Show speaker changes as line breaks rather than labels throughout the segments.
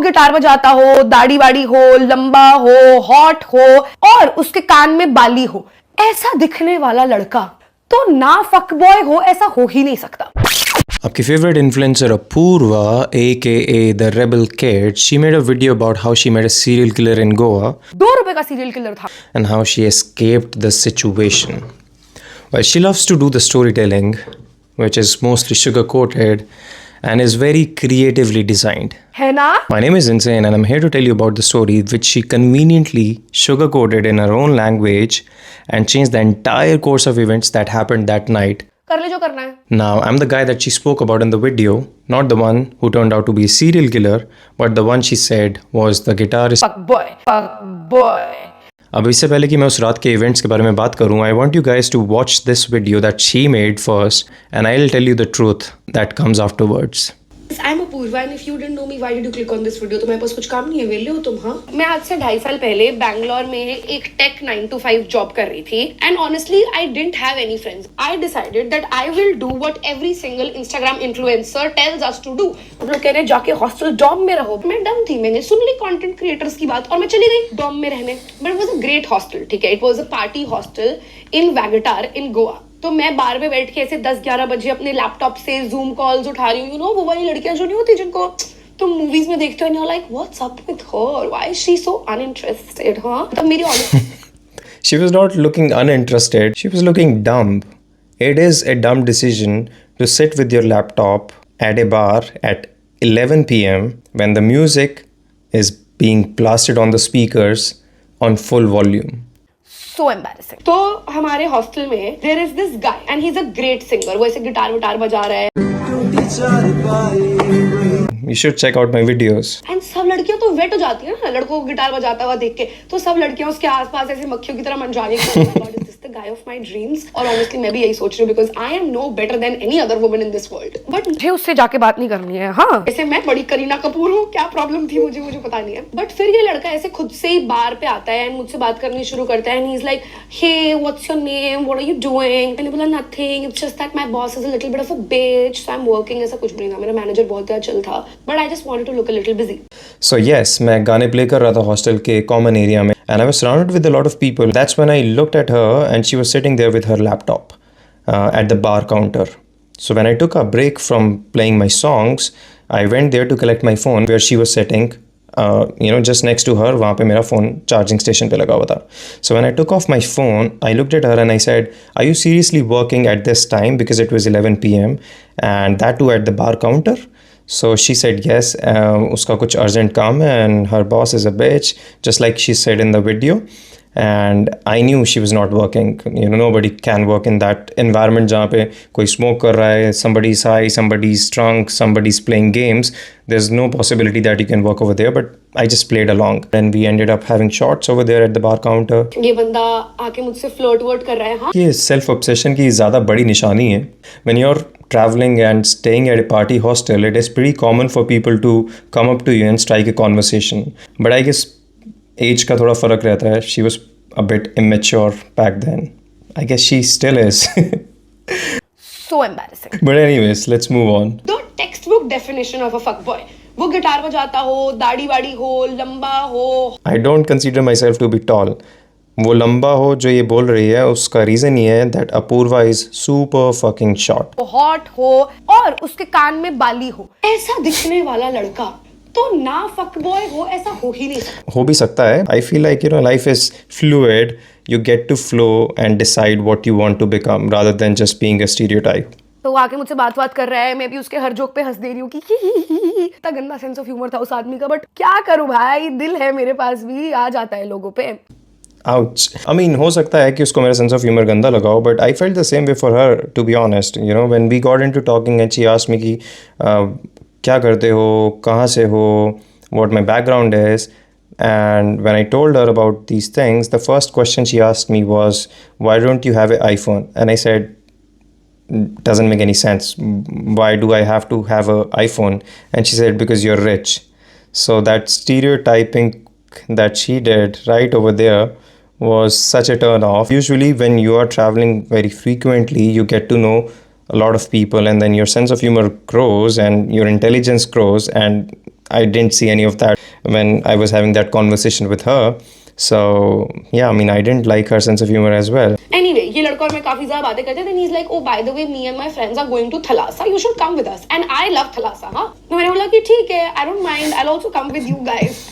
Guitar बजाता हो, दाढ़ी वाड़ी हो, लंबा हो, हॉट हो और उसके कान में बाली हो, ऐसा दिखने वाला लड़का तो ना फक बॉय हो, ऐसा हो ही नहीं सकता।
आपकी favourite influencer Apoorva aka the Rebel Kid, she made a video about how she met a serial killer in Goa.
₹2 का सीरियल किलर था।
And how she escaped the situation. Well, she loves to do the storytelling, which is mostly sugar-coated and is very creatively designed.
है ना?
My name is Insane and I'm here to tell you about the story which she conveniently sugar-coated in her own language and changed the entire course of events that happened that night.
कर ले जो करना है।
Now, I'm the guy that she spoke about in the video, not the one who turned out to be a serial killer, but the one she said was the guitarist.
Fuck boy, fuck boy.
अब इससे पहले कि मैं उस रात के events के बारे में बात करूं, I want you guys to watch this video that she made first, and I'll tell you the truth that comes afterwards.
I'm Apurva and if you didn't know me, why did you click on this video? तुम्हारे पास कुछ काम नहीं है, वेले हो तुम? हाँ, मैं आज से 2.5 साल पहले बैंगलोर में एक टेक 9 to 5 जॉब कर रही थी and honestly I didn't have any friends. I decided that I will do what every single Instagram influencer tells us to do. हम लोग कह रहे हैं जाके हॉस्टल डॉम में रहो। मैं डम थी, मैंने सुन ली कंटेंट क्रिएटर्स की बात और मैं चली गई डॉम में रहने। But it was a great hostel, ठीक है? It was a party hostel in Vagatar in Goa. तो मैं बार में बैठ के ऐसे 10-11 बजे अपने लैपटॉप से जूम कॉल्स उठा रही हूँ, यू नो वो वाली लड़कियां जो नहीं होती जिनको तुम मूवीज में देखते हो and you're like what's up with her, why is she so uninterested? हाँ, तब मेरी
She was not looking uninterested, she was looking dumb. It is a dumb decision to sit with your laptop at a bar at 11 p.m. when the music is being blasted on the speakers on full volume.
So embarrassing. तो हमारे hostel में there is this guy and he's a great singer. वो ऐसे guitar विटार बजा रहा है।
You should check out my videos.
And सब लड़कियां तो वेट हो जाती है ना लड़कों को गिटार बजाता हुआ देख के, तो सब लड़कियां उसके आसपास ऐसे मक्खियों की तरह मंडराने की God, is this the guy of my dreams? और honestly मैं भी यही सोच रही हूँ because I am no better than any other woman in this world. But मुझे उससे जाके बात नहीं करनी है। हाँ, ऐसे मैं बड़ी करीना कपूर हूँ, क्या प्रॉब्लम थी मुझे पता नहीं है। बट फिर ये लड़का ऐसे खुद से ही बार पे आता है एंड मुझसे बात करनी शुरू करता है and he's like, hey, what's your name? What are you doing? मैंने बोला nothing. It's just that my boss is a little bit of a bitch, so I'm working. ऐसा कुछ भी नहीं था, मेरा मैनेजर बहुत ज़्यादा chill था, but I just wanted to look a little busy.
So yes, मैं गाने प्ले कर रहा था हॉस्टल के कॉमन एरिया में and I was surrounded with a lot of people. That's when I looked at her and she was sitting there with her laptop at the bar counter. So when I took a break from playing my songs, I went there to collect my phone where she was sitting. Just next to her, वहाँ पे मेरा phone charging station पे लगा हुआ था. So when I took off my phone, I looked at her and I said, "Are you seriously working at this time?" Because it was 11 p.m. and that too at the bar counter. So she said yes. उसका कुछ urgent काम है and her boss is a bitch, just like she said in the video. And I knew she was not working. Nobody can work in that environment जहाँ पे कोई smoke कर रहा है, somebody's high, somebody's drunk, somebody's playing games. There's no possibility that you can work over there. But I just played along. And we ended up having shots over there at the bar counter.
ये बंदा आके मुझसे flirt वर्ट कर रहा है। हाँ,
ये self obsession की ज़्यादा बड़ी निशानी है. When you're traveling and staying at a party hostel, it is pretty common for people to come up to you and strike a conversation. But I guess age का थोड़ा फर्क रहता है. She was a bit immature back then. I guess she still is.
So embarrassing.
But anyways, let's move on.
The textbook definition of a fuckboy. वो guitar बजाता हो, दाढ़ी वाड़ी हो, लंबा हो।
I don't consider myself to be tall. वो लंबा हो जो ये बोल रही है उसका रीजन ये है that Apurva is super fucking short.
वो हॉट हो और उसके कान में बाली हो, ऐसा दिखने वाला लड़का तो ना फक बॉय हो, ऐसा हो ही नहीं सकता।
हो भी सकता है. I feel like life is fluid. You get to flow and decide what you want to become rather than just being a stereotype.
तो वो आके मुझसे बात कर रहा है, मैं भी उसके हर जोक पे हंस दे रही हूँ कि इतना गंदा सेंस ऑफ ह्यूमर था उस आदमी का, बट क्या करूँ भाई, दिल है मेरे पास भी, आ जाता है लोगों पे.
Ouch. I mean, हो सकता है कि उसको मेरा sense of humor गंदा लगाओ, but I felt the same way for her, to be honest. When we got into talking and she asked me कि क्या करते हो, कहाँ से हो, what my background is, and when I told her about these things, the first question she asked me was, why don't you have an iPhone? And I said, doesn't make any sense. Why do I have to have an iPhone? And she said, because you're rich. So that stereotyping that she did right over there was such a turn off. Usually when you are traveling very frequently, you get to know a lot of people and then your sense of humor grows and your intelligence grows and I didn't see any of that when I was having that conversation with her. So yeah, I mean, I didn't like her sense of humor as well.
Anyway, ये लड़का और मैं काफी ज्यादा बातें करते हैं. Then he's like, oh by the way, me and my friends are going to Thalassa. You should come with us. And I love Thalassa, हाँ. तो मैंने बोला कि ठीक है, I don't mind. I'll also come with you guys.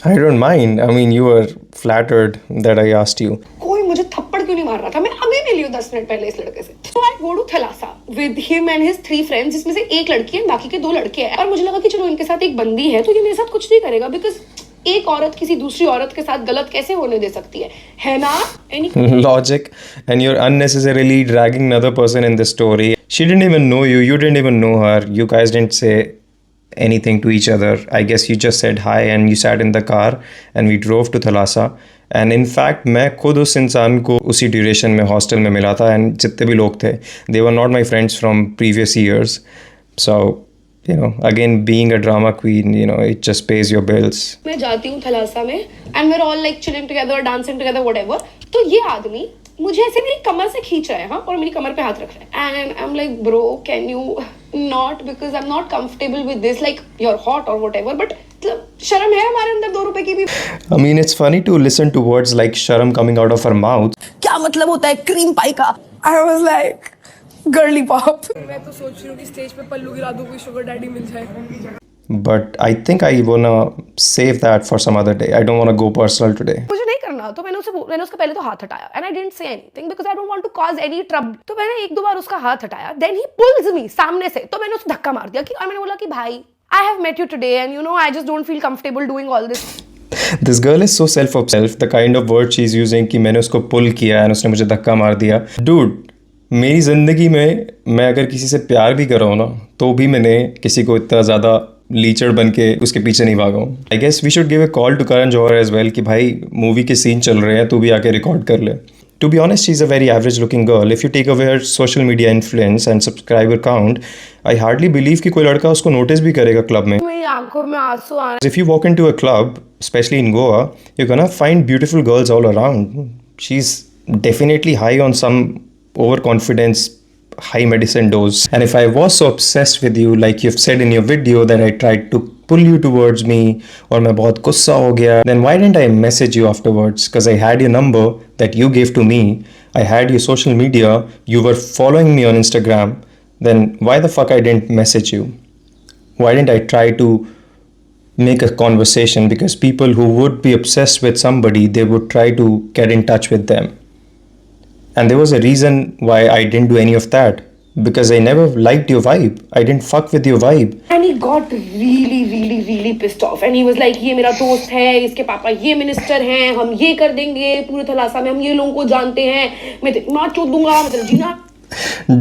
I don't mind. I mean, you were flattered that I asked you.
कोई मुझे थप्पड़ क्यों नहीं मार रहा था? मैं अभी मिली हूँ 10 मिनट पहले इस लड़के से. So I go to Thalassa with him and his 3 friends, जिसमें से एक लड़की है, बाकी के 2 लड़के हैं. और मुझे लगा कि चलो इनके साथ एक बंदी है, तो ये मेरे साथ कुछ नहीं करेगा, because एक औरत किसी दूसरी औरत के साथ गलत कैसे होने दे सकती है ना?
Logic, and you're unnecessarily dragging another person in the story. She didn't even know you. You didn't even know her. You guys didn't say anything to each other. I guess you just said hi and you sat in the car and we drove to Thalassa. And in fact, मैं खुद उस इंसान को उसी duration में hostel में मिला था, and जितने भी लोग थे, they were not my friends from previous years. So you know, again, being a drama queen, you know, it just pays your bills.
मैं जाती हूँ थलासा में and we're all like chilling together, dancing together, whatever. तो ये आदमी मुझे ऐसे मेरी कमर से खींच रहा है, हाँ, और मेरी कमर पे हाथ रख रहा है. And I'm like, bro, can you not, because I'm not comfortable with this, like you're hot or whatever, but मतलब शर्म है हमारे अंदर 2 रुपए की भी.
I mean, it's funny to listen to words like sharam coming out of her mouth.
क्या मतलब होता है क्रीम पाई का? I was like, girly pop.
मैं तो सोच रही हूँ कि स्टेज पे पल्लू गिरा दूँ, कोई शुगर डैडी मिल जाए.
But I think I wanna save that for some other day. I don't wanna go personal today.
मुझे नहीं करना, तो मैंने उसका पहले तो हाथ हटाया and I didn't say anything because I don't want to cause any trouble. तो मैंने 1-2 बार उसका हाथ हटाया. Then he pulls me सामने से, तो मैंने उसको धक्का मार दिया और मैंने बोला कि भाई, I have met you today and you know I just don't feel comfortable doing all this.
This girl is so self-obsessed. The kind of word she's using कि मैंने उसको pull किया and उसने मुझे धक्का मार दिया. Dude, मेरी ज़िंदगी में मैं अगर किसी से प्यार भी कर रहा हूँ ना, तो भी मैंने किसी को इतना ज़्यादा लीचड़ बन के उसके पीछे नहीं भागा हूँ. I guess we should give a call to Karan Johar as well कि भाई मूवी के सीन चल रहे हैं, तू भी आके रिकॉर्ड कर ले. To be honest, she is a very average looking girl. If you take away her social media influence and subscriber count, I hardly believe कि कोई लड़का उसको नोटिस भी करेगा क्लब में.
मेरी आंखों में आंसू आ रहे.
If you walk into a club, especially in Goa, you're gonna find beautiful girls all around. She's definitely high on some overconfidence, high medicine dose. And if I was so obsessed with you, like you've said in your video, that I tried to pull you towards me, or मैं बहुत गुस्सा हो गया, then why didn't I message you afterwards? Because I had your number that you gave to me. I had your social media. You were following me on Instagram. Then why the fuck I didn't message you? Why didn't I try to make a conversation? Because people who would be obsessed with somebody, they would try to get in touch with them. And there was a reason why I didn't do any of that. Because I never liked your vibe. I didn't fuck with your vibe.
And he got really pissed off. And he was like, ये मेरा दोस्त है, इसके पापा ये minister हैं, हम ये कर देंगे, पूरे थलासा में हम ये लोगों को जानते हैं, मैं मार चोद दूंगा, मैं तेरा जीना.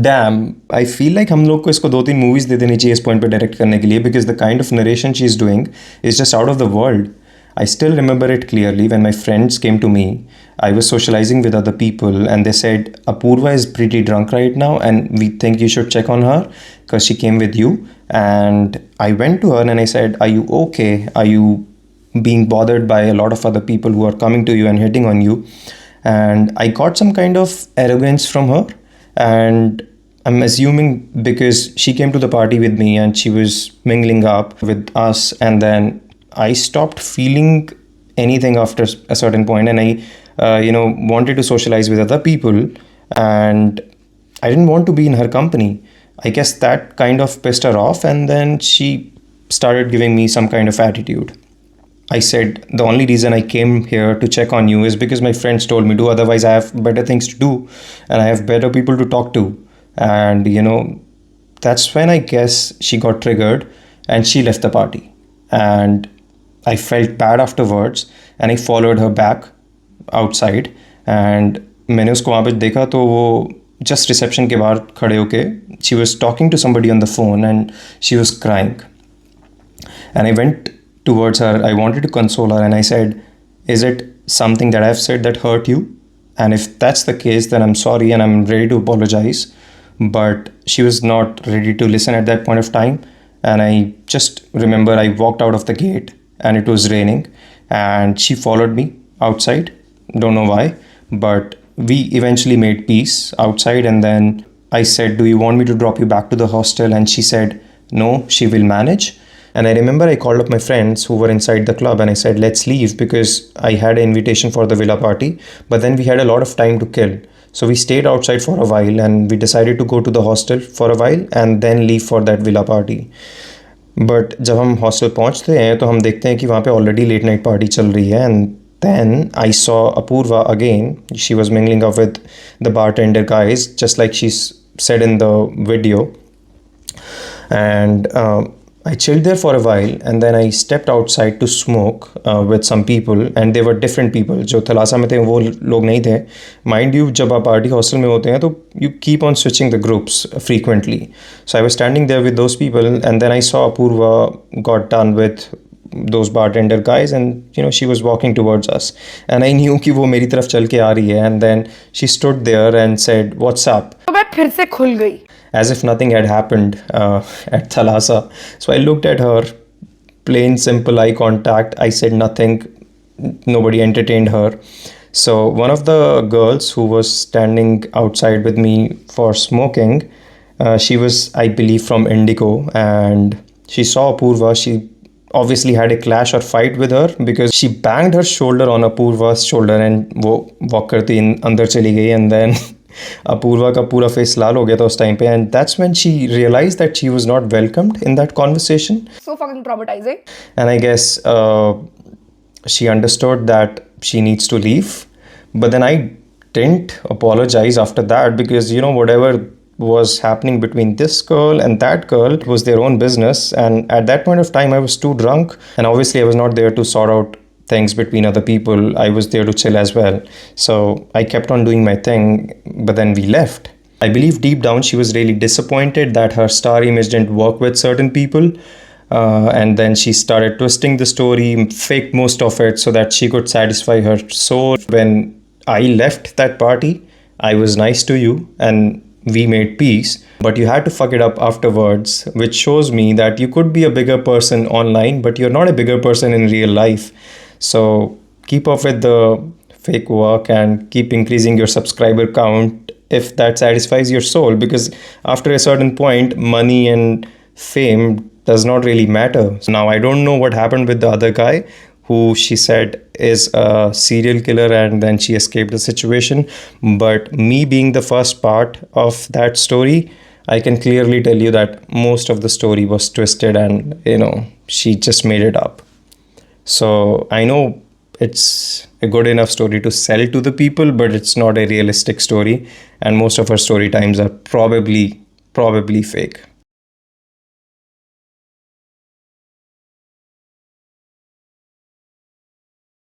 Damn, I feel like हम लोग को इसको 2-3 मूवीज दे देनी चाहिए इस पॉइंट पे डायरेक्ट करने के लिए, because the kind of narration she is doing is just out of the world. I still remember it clearly when my friends came to me. I was socializing with other people and they said, Apurva is pretty drunk right now and we think you should check on her because she came with you. And I went to her and I said, are you okay? Are you being bothered by a lot of other people who are coming to you and hitting on you? And I got some kind of arrogance from her. And I'm assuming because she came to the party with me and she was mingling up with us, and then I stopped feeling anything after a certain point, and I wanted to socialize with other people, and I didn't want to be in her company. I guess that kind of pissed her off, and then she started giving me some kind of attitude. I said, the only reason I came here to check on you is because my friends told me to, otherwise I have better things to do and I have better people to talk to. And that's when I guess she got triggered and she left the party. And I felt bad afterwards and I followed her back outside. And मैंने उसको वहाँ पे देखा तो वो just reception के बाहर खड़े होके she was talking to somebody on the phone and she was crying. And I went towards her. I wanted to console her and I said, is it something that I've said that hurt you? And if that's the case, then I'm sorry and I'm ready to apologize. But she was not ready to listen at that point of time. And I just remember I walked out of the gate and it was raining and she followed me outside. Don't know why, but we eventually made peace outside. And then I said, do you want me to drop you back to the hostel? And she said, no, she will manage. And I remember I called up my friends who were inside the club and I said, let's leave, because I had an invitation for the villa party, but then we had a lot of time to kill. So we stayed outside for a while and we decided to go to the hostel for a while and then leave for that villa party. But जब हम hostel पहुंचते हैं तो हम देखते हैं कि वहाँ पे ऑलरेडी लेट नाइट पार्टी चल रही है. And then I saw Apoorva again. She was mingling up with the bartender guys just like she said in the video. And I chilled there for a while and then I stepped outside to smoke with some people, and they were different people. जो थलासा में थे वो लोग नहीं थे. Mind you, जब आप party hostel में होते हैं तो you keep on switching the groups frequently. So I was standing there with those people and then I saw Apurva got done with those bartender guys and she was walking towards us and I knew कि वो मेरी तरफ चल के आ रही है. And then she stood there and said, what's up?
तो मैं फिर से खुल गई.
As if nothing had happened at Thalassa. So I looked at her, plain simple eye contact. I said nothing. Nobody entertained her. So one of the girls who was standing outside with me for smoking, she was, I believe, from Indigo, and she saw Apurva. She obviously had a clash or fight with her because she banged her shoulder on Apurva's shoulder and वो walk करती अंदर चली गई. And then Apurva का पूरा face लाल हो गया था उस time पे, and that's when she realized that she was not welcomed in that conversation.
So fucking traumatizing.
And I guess she understood that she needs to leave. But then I didn't apologize after that because whatever was happening between this girl and that girl, it was their own business. And at that point of time I was too drunk, and obviously I was not there to sort out things between other people. I was there to chill as well. So I kept on doing my thing, but then we left. I believe deep down she was really disappointed that her star image didn't work with certain people. And then she started twisting the story, faked most of it so that she could satisfy her soul. When I left that party, I was nice to you and we made peace, but you had to fuck it up afterwards, which shows me that you could be a bigger person online, but you're not a bigger person in real life. So keep up with the fake work and keep increasing your subscriber count if that satisfies your soul, because after a certain point, money and fame does not really matter. Now, I don't know what happened with the other guy who she said is a serial killer and then she escaped the situation. But me being the first part of that story, I can clearly tell you that most of the story was twisted and, she just made it up. So I know it's a good enough story to sell to the people, but it's not a realistic story. And most of her story times are probably fake.